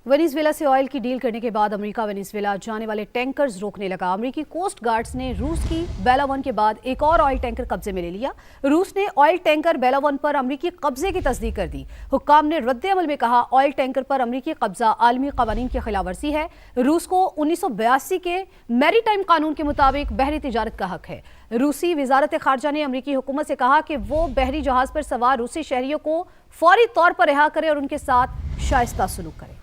Venezuela से oil की deal करने के बाद अमेरिका वेनेजुएला जाने वाले टैंकर्स रोकने लगा। अमेरिकी कोस्ट गार्ड्स ने रूस की बेला 1 के बाद एक और ऑयल टैंकर कब्जे में ले लिया। रूस ने ऑयल टैंकर बेला 1 पर अमेरिकी कब्जे की तस्दीक कर दी। हुक्काम ने रद्द-ए-अमल में कहा, ऑयल टैंकर पर अमेरिकी कब्जा आलमी कवानीन की खिलाफवर्जी है। रूस को 1982 के मैरीटाइम कानून के मुताबिक बहरी तिजारत का हक है। रूसी वजारत खारजा ने अमेरिकी हुकूमत से कहा कि वो बहरी जहाज पर सवार रूसी शहरियों को फौरी तौर पर रिहा करे और उनके साथ शाइस्ता सलूक करे।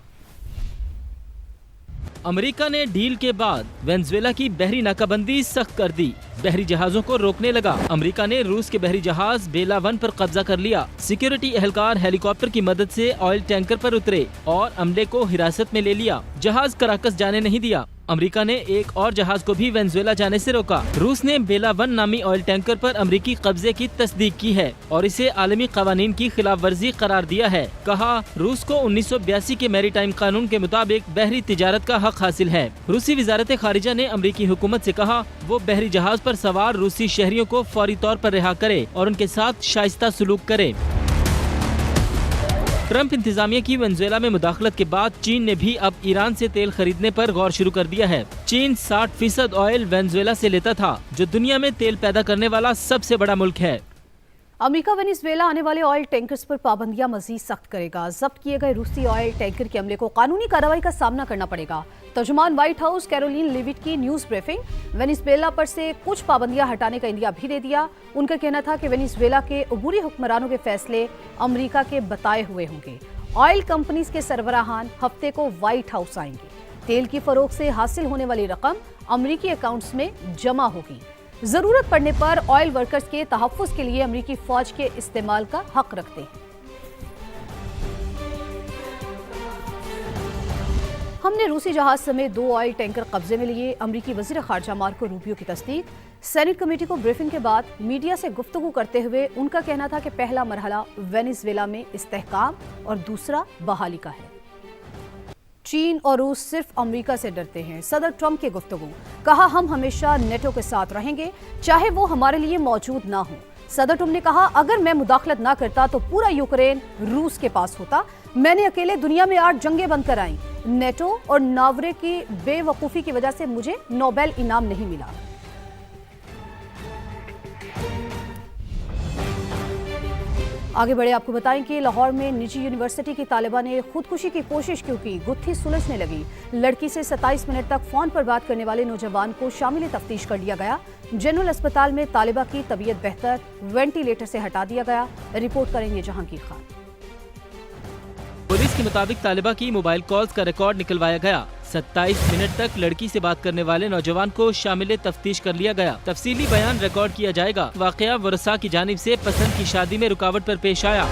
अमेरिका ने डील के बाद वेनेजुएला की बहरी नाकाबंदी सख्त कर दी, बहरी जहाजों को रोकने लगा। अमेरिका ने रूस के बहरी जहाज बेला 1 पर कब्जा कर लिया। सिक्योरिटी एहलकार हेलीकॉप्टर की मदद से ऑयल टैंकर पर उतरे और अमले को हिरासत में ले लिया। जहाज कराकस जाने नहीं दिया। अमेरिका ने एक और जहाज को भी वेनेजुएला जाने से रोका। रूस ने बेला 1 नामी ऑयल टैंकर पर अमेरिकी कब्जे की तस्दीक की है और इसे आलमी कवानीन की खिलाफ वर्जी करार दिया है। कहा, रूस को 1982 के मैरीटाइम कानून के मुताबिक बहरी तिजारत का हक हासिल है। रूसी वजारत खारिजा ने अमेरिकी हुकूमत से कहा, वो बहरी जहाज पर सवार रूसी शहरियों को फौरी तौर पर रिहा करे और उनके साथ शाइस्ता सलूक करे। ट्रंप इंतजामिया की वेनेजुएला में मुदाखलत के बाद चीन ने भी अब ईरान से तेल खरीदने पर गौर शुरू कर दिया है। चीन 60% ऑयल वेनेजुएला से लेता था, जो दुनिया में तेल पैदा करने वाला सबसे बड़ा मुल्क है। अमेरिका वेनेजुएला आने वाले ऑयल टैंकर्स पर पाबंदियां मजीद सख्त करेगा। जब्त किए गए रूसी ऑयल टैंकर के अमले को कानूनी कार्रवाई का सामना करना पड़ेगा। तर्जुमान व्हाइट हाउस कैरोलिन लेविट की न्यूज ब्रीफिंग, वेनेजुएला पर से कुछ पाबंदियां हटाने का इंदिया भी दे दिया। उनका कहना था कि वेनेजुएला के अबूरी हुक्मरानों के फैसले अमेरिका के बताए हुए होंगे। ऑयल कंपनीज के सरबराहान हफ्ते को व्हाइट हाउस आएंगे। तेल की फरोख्त से हासिल होने वाली रकम अमेरिकी अकाउंट्स में जमा होगी। जरूरत पड़ने पर ऑयल वर्कर्स के तहफ्फुज के लिए अमेरिकी फौज के इस्तेमाल का हक रखते हैं। हमने रूसी जहाज समेत 2 ऑयल टैंकर कब्जे में लिए। अमेरिकी वजीर खारजा मार्को रूबियो की तस्दीक। सेनेट कमेटी को ब्रीफिंग के बाद मीडिया से गुफ्तगू करते हुए उनका कहना था कि पहला मरहला वेनेजुएला में इस्तेहकाम और दूसरा बहाली का है। चीन और रूस सिर्फ अमेरिका से डरते हैं। सदर ट्रंप की गुफ्तगू, कहा, हम हमेशा नेटो के साथ रहेंगे, चाहे वो हमारे लिए मौजूद ना हो। सदर ट्रंप ने कहा, अगर मैं मुदाखलत ना करता तो पूरा यूक्रेन रूस के पास होता। मैंने अकेले दुनिया में 8 जंगें बंद कराई। नेटो और नावरे की बेवकूफ़ी की वजह से मुझे नोबेल इनाम नहीं मिला। आगे बढ़े आपको बताएं कि लाहौर में निजी यूनिवर्सिटी की तालिबा ने खुदकुशी की कोशिश क्यों की, गुत्थी सुलझने लगी। लड़की से 27 मिनट तक फोन पर बात करने वाले नौजवान को शामिल तफ्तीश कर लिया गया। जनरल अस्पताल में तालिबा की तबीयत बेहतर, वेंटिलेटर से हटा दिया गया। रिपोर्ट करेंगे जहांगीर खान। पुलिस के मुताबिक तालिबा की मोबाइल कॉल्स का रिकॉर्ड निकलवाया गया। 27 मिनट तक लड़की से बात करने वाले नौजवान को शामिल तफ्तीश कर लिया गया। तफसीली बयान रिकॉर्ड किया जाएगा। वाकया वरसा की जानिब से पसंद की शादी में रुकावट पर पेश आया।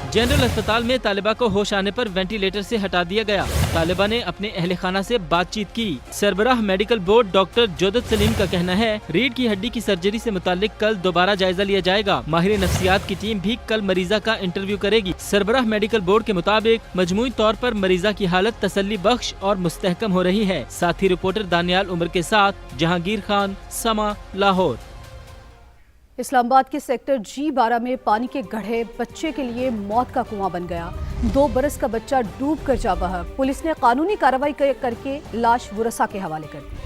जनरल अस्पताल में तालिबा को होश आने पर वेंटिलेटर से हटा दिया गया। तालिबा ने अपने अहले खाना से बातचीत की। सरबराह मेडिकल बोर्ड डॉक्टर जोदत सलीम का कहना है, रीढ़ की हड्डी की सर्जरी से मुतालिक कल दोबारा जायजा लिया जाएगा। माहिर नफ्सियात की टीम भी कल मरीजा का इंटरव्यू करेगी। सरबराह मेडिकल बोर्ड के मुताबिक मजमूई तौर पर मरीजा की हालत तसल्ली बख्श और मुस्तहकम हो रही है। साथी रिपोर्टर दानियाल उमर के साथ जहांगीर खान, समा, लाहौर। इस्लामाबाद के सेक्टर G12 में पानी के गड्ढे बच्चे के लिए मौत का कुआं बन गया। 2 बरस का बच्चा डूब कर जा बहा। पुलिस ने कानूनी कार्रवाई करके लाश वरसा के हवाले कर दी।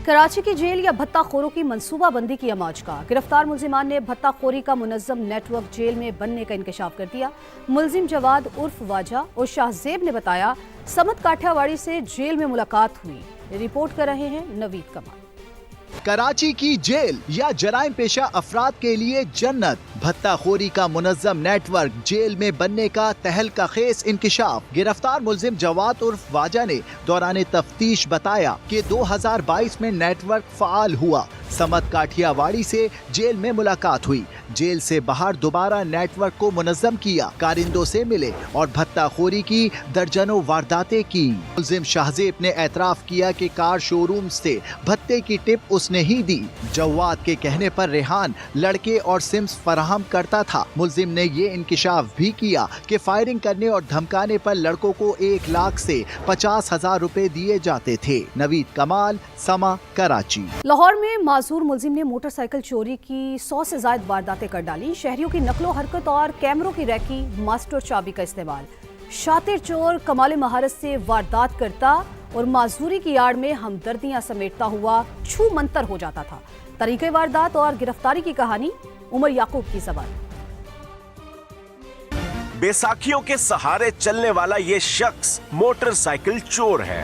कराची की जेल या भत्ताखोरों की मंसूबाबंदी की अमाज का। गिरफ्तार मुल्जिमान ने भत्ताखोरी का मुनज़्ज़म नेटवर्क जेल में बनने का इंकशाफ कर दिया। मुल्जिम जवाद उर्फ वाजा और शाहजेब ने बताया, समत काठियावाड़ी से जेल में मुलाकात हुई। रिपोर्ट कर रहे हैं नवीद कमाल। कराची की जेल या जराइम पेशा अफराद के लिए जन्नत। भत्ताखोरी का मुनज़्ज़म नेटवर्क जेल में बनने का तहलका खेस इंकशाफ। गिरफ्तार मुल्जिम जवाद उर्फ वाजा ने दौरान तफ्तीश बताया कि 2022 में नेटवर्क फाल हुआ। समत काठियावाड़ी से जेल में मुलाकात हुई। जेल से बाहर दोबारा नेटवर्क को मुनज़्ज़म किया। कारिंदों से मिले और भत्ताखोरी की दर्जनों वारदातें की। मुल्जिम शाहजेब ने एतराफ किया कि कार शोरूम से भत्ते की टिप उसने ही दी। जवाद के कहने पर रेहान लड़के और सिम्स फराहम करता था। मुल्जिम ने ये इंकिशाफ भी किया कि फायरिंग करने और धमकाने पर लड़कों को 1 लाख से 50,000 रुपए दिए जाते थे। नवीद कमाल, समा, कराची। लाहौर में मासूर मुलजिम ने मोटरसाइकिल चोरी की 100 से ज्यादा वारदातें कर डाली। शहरियों की नकलो हरकत और कैमरों की रैकी, मास्टर चाबी का इस्तेमाल। शातिर चोर कमाल महारत से वारदात करता और माजूरी की आड़ में हमदर्दियां समेटता हुआ छू मंतर हो जाता था। तरीके वारदात और गिरफ्तारी की कहानी उमर याकूब की ज़बान। बैसाखियों के सहारे चलने वाला ये शख्स मोटरसाइकिल चोर है।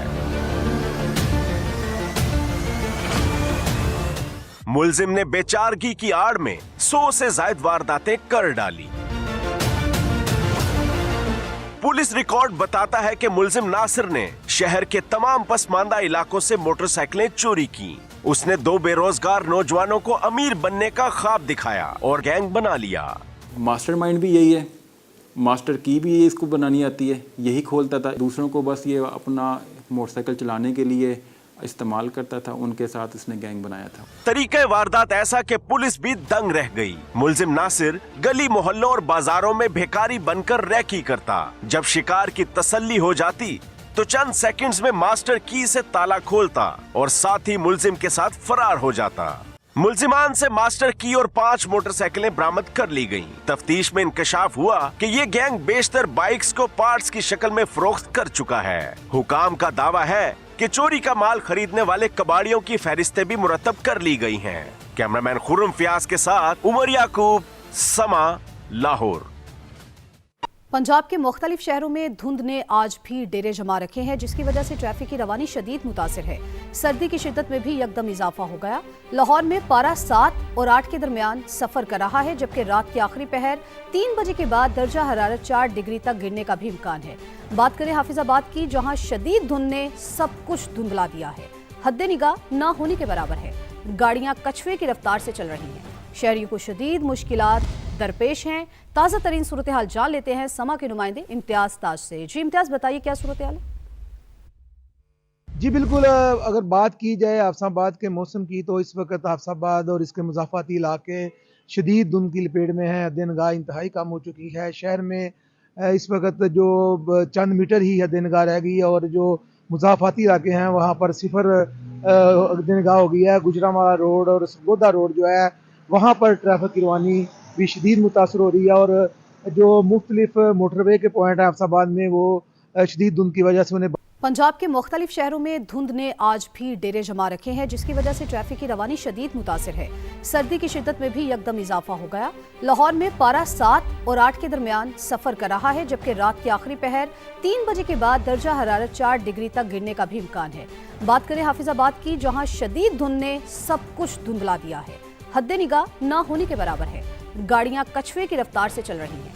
मुलजिम ने बेचारगी की आड़ में 100 से ज्यादा वारदातें कर डाली। पुलिस रिकॉर्ड बताता है कि मुलजिम नासिर ने शहर के तमाम पसमानदा इलाकों से मोटरसाइकिलें चोरी की। उसने 2 बेरोजगार नौजवानों को अमीर बनने का ख्वाब दिखाया और गैंग बना लिया। मास्टरमाइंड भी यही है, मास्टर की भी इसको बनानी आती है, यही खोलता था। दूसरों को बस ये अपना मोटरसाइकिल चलाने के लिए इस्तेमाल करता था, उनके साथ इसने गैंग बनाया था। तरीके वारदात ऐसा कि पुलिस भी दंग रह गई। मुलजिम नासिर गली मोहल्लों और बाजारों में भिखारी बनकर रैकी करता। जब शिकार की तसल्ली हो जाती तो चंद सेकंड्स में मास्टर की से ताला खोलता और साथ ही मुलजिम के साथ फरार हो जाता। मुलजिमान से मास्टर की और 5 मोटरसाइकिलें बरामद कर ली गईं। तफ्तीश में इंकशाफ हुआ कि ये गैंग बेशतर बाइक्स को पार्ट्स की शक्ल में फरोख्त कर चुका है। हुकाम का दावा है कि चोरी का माल खरीदने वाले कबाड़ियों की फहरिस्तें भी मुरतब कर ली गई हैं। कैमरामैन खुर्रम फियाज के साथ उमर याकूब, समा, लाहौर। पंजाब के मुख्तलिफ शहरों में धुंध ने आज भी डेरे जमा रखे हैं, जिसकी वजह से ट्रैफिक की रवानी शदीद मुतासिर है। सर्दी की शिद्दत में भी यकदम इजाफा हो गया। लाहौर में पारा 7 और 8 के दरमियान सफर कर रहा है, जबकि रात के आखिरी पहर 3 बजे के बाद दर्जा हरारत 4 डिग्री तक गिरने का भी इम्कान है। बात करें हाफिजाबाद की, जहां शदीद धुंध ने सब कुछ धुंधला दिया है। हद निगाह ना होने के बराबर है। गाड़ियां कछुए की रफ्तार से चल रही हैं। शहरियों को शदीद मुश्किलात दरपेश हैं। ताज़ा तरीन सूरत हाल जान लेते हैं समा के नुमाइंदे इम्तियाज ताज से। जी इम्तियाज, बताइए क्या सूरत हाल है? जी बिल्कुल, अगर बात की जाए हाफिजाबाद के मौसम की तो इस वक्त हाफिजाबाद और इसके मुज़ाफ़ाती इलाके शदीद धुंध की लपेट में है। हद निगाह इंतहाई कम हो चुकी है। शहर में इस वक्त जो चंद मीटर ही हद निगाह रह गई है और जो मुज़ाफ़ाती इलाके हैं वहाँ पर सिफर हद निगाह हो गई है। गुजरांवाला रोड और सरगोदा रोड जो है वहाँ पर ट्रैफिक की रवानी भी शदीद मुतासर हो रही है और जो मुख्तलिफ मोटरवे के पॉइंट है हाफिजाबाद में वो शदीद धुंध की वजह से उन्हें। पंजाब के मुख्तलिफ शहरों में धुंध ने आज भी डेरे जमा रखे हैं, जिसकी वजह से ट्रैफिक की रवानी शदीद मुतासिर है। सर्दी की शिद्दत में भी यकदम इजाफा हो गया। लाहौर में पारा 7 और 8 के दरमियान सफर कर रहा है, जबकि रात के आखिरी पहर 3 बजे के बाद दर्जा हरारत 4 डिग्री तक गिरने का भी इम्कान है। बात करें हाफिजाबाद की, जहाँ शदीद धुंध ने सब कुछ धुंधला दिया है। हद निगाह ना होने के बराबर है। गाड़ियां कछुए की रफ्तार से चल रही हैं।